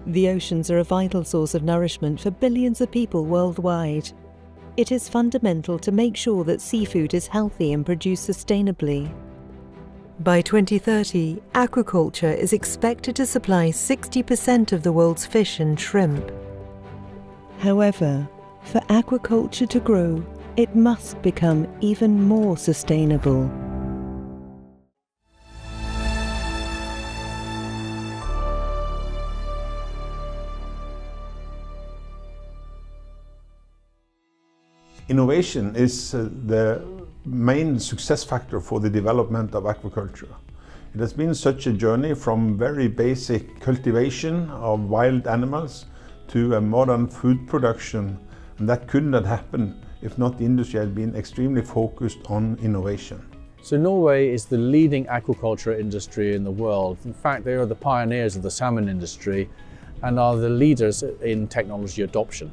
The oceans are a vital source of nourishment for billions of people worldwide. It is fundamental to make sure that seafood is healthy and produced sustainably. By 2030, aquaculture is expected to supply 60% of the world's fish and shrimp. However, for aquaculture to grow, it must become even more sustainable. Innovation is the main success factor for the development of aquaculture. It has been such a journey from very basic cultivation of wild animals to a modern food production, and that couldn't have happened if not the industry had been extremely focused on innovation. So Norway is the leading aquaculture industry in the world. In fact, they are the pioneers of the salmon industry and are the leaders in technology adoption.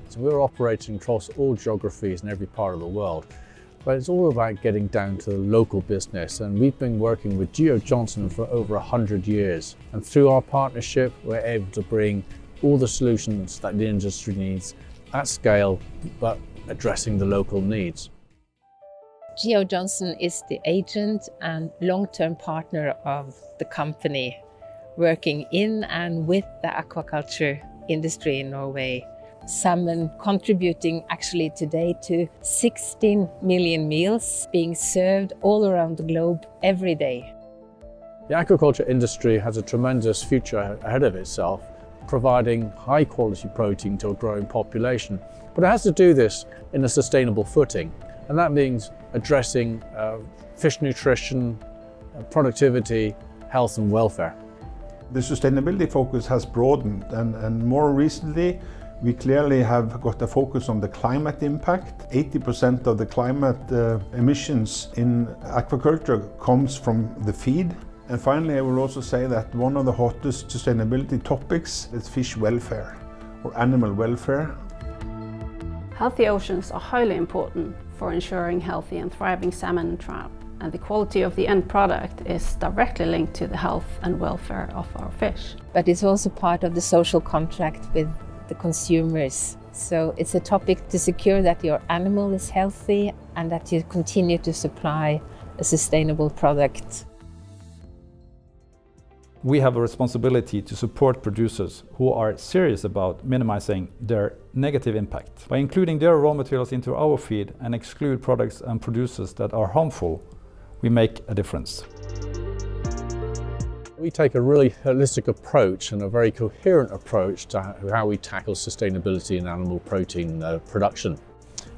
So we're operating across all geographies in every part of the world, but it's all about getting down to the local business, and we've been working with Geo Johnson for over 100 years, and through our partnership we're able to bring all the solutions that the industry needs at scale, but addressing the local needs. Geo Johnson is the agent and long-term partner of the company, working in and with the aquaculture industry in Norway. Salmon contributing actually today to 16 million meals being served all around the globe every day. The aquaculture industry has a tremendous future ahead of itself, providing high quality protein to a growing population. But it has to do this in a sustainable footing, and that means addressing fish nutrition, productivity, health and welfare. The sustainability focus has broadened, and more recently we clearly have got a focus on the climate impact. 80% of the climate emissions in aquaculture comes from the feed. And finally, I will also say that one of the hottest sustainability topics is fish welfare or animal welfare. Healthy oceans are highly important for ensuring healthy and thriving salmon and trout, and the quality of the end product is directly linked to the health and welfare of our fish. But it's also part of the social contract with the consumers. So it's a topic to secure that your animal is healthy and that you continue to supply a sustainable product. We have a responsibility to support producers who are serious about minimizing their negative impact. By including their raw materials into our feed and exclude products and producers that are harmful, we make a difference. We take a really holistic approach and a very coherent approach to how we tackle sustainability in animal protein production.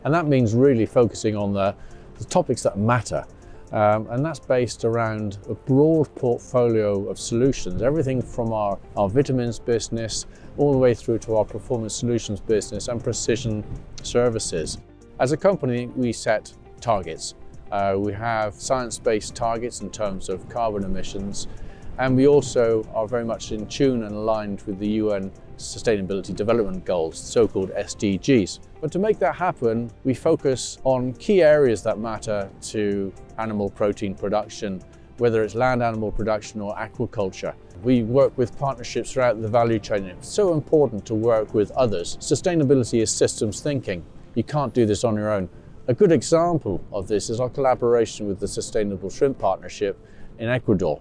And that means really focusing on the topics that matter. And that's based around a broad portfolio of solutions, everything from our vitamins business all the way through to our performance solutions business and precision services. As a company, we set targets. We have science-based targets in terms of carbon emissions, and we also are very much in tune and aligned with the UN Sustainability Development Goals, so-called SDGs. But to make that happen, we focus on key areas that matter to animal protein production, whether it's land animal production or aquaculture. We work with partnerships throughout the value chain. It's so important to work with others. Sustainability is systems thinking. You can't do this on your own. A good example of this is our collaboration with the Sustainable Shrimp Partnership in Ecuador.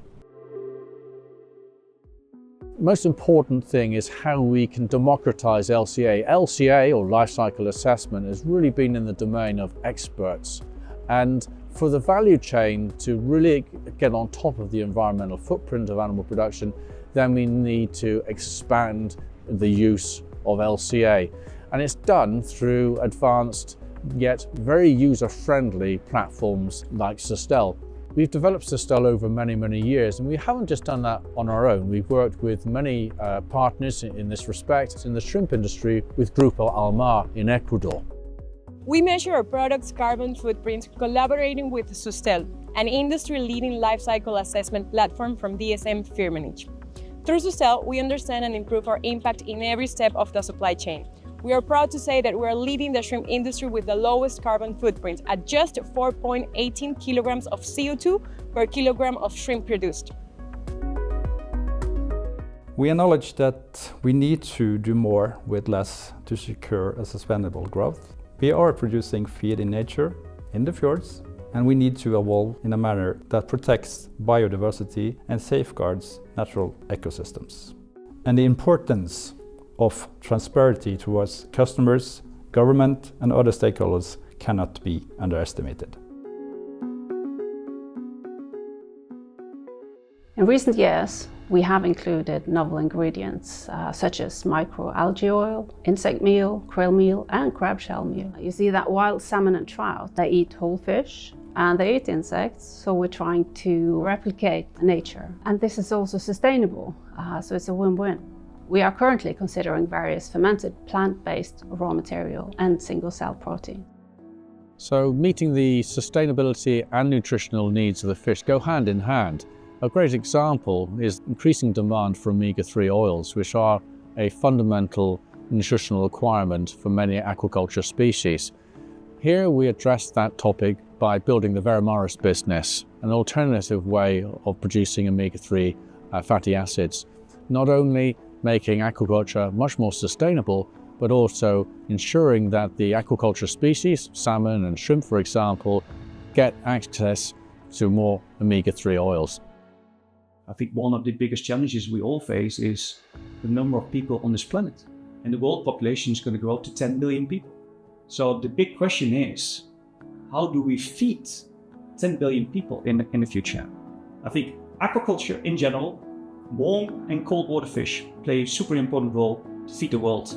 Most important thing is how we can democratize LCA. LCA, or life cycle assessment, has really been in the domain of experts. And for the value chain to really get on top of the environmental footprint of animal production, then we need to expand the use of LCA. And it's done through advanced yet very user-friendly platforms like Sustell. We've developed Sustell over many years, and we haven't just done that on our own. We've worked with many partners in this respect in the shrimp industry with Grupo Almar in Ecuador. We measure our product's carbon footprint collaborating with Sustell, an industry-leading life cycle assessment platform from dsm-firmenich. Through Sustell, we understand and improve our impact in every step of the supply chain. We are proud to say that we are leading the shrimp industry with the lowest carbon footprint at just 4.18 kilograms of CO2 per kilogram of shrimp produced. We acknowledge that we need to do more with less to secure a sustainable growth. We are producing feed in nature, in the fjords, and we need to evolve in a manner that protects biodiversity and safeguards natural ecosystems. And the importance of transparency towards customers, government, and other stakeholders cannot be underestimated. In recent years, we have included novel ingredients such as microalgae oil, insect meal, krill meal, and crab shell meal. You see that wild salmon and trout, they eat whole fish and they eat insects, so we're trying to replicate nature. And this is also sustainable, so it's a win-win. We are currently considering various fermented plant-based raw material and single-cell protein. So meeting the sustainability and nutritional needs of the fish go hand in hand. A great example is increasing demand for omega-3 oils, which are a fundamental nutritional requirement for many aquaculture species. Here we address that topic by building the Veramaris business, an alternative way of producing omega-3 fatty acids, not only making aquaculture much more sustainable, but also ensuring that the aquaculture species, salmon and shrimp for example, get access to more omega-3 oils. I think one of the biggest challenges we all face is the number of people on this planet. And the world population is going to grow to 10 billion people. So the big question is, how do we feed 10 billion people in the future? I think aquaculture in general, warm and cold water fish play a super important role to feed the world.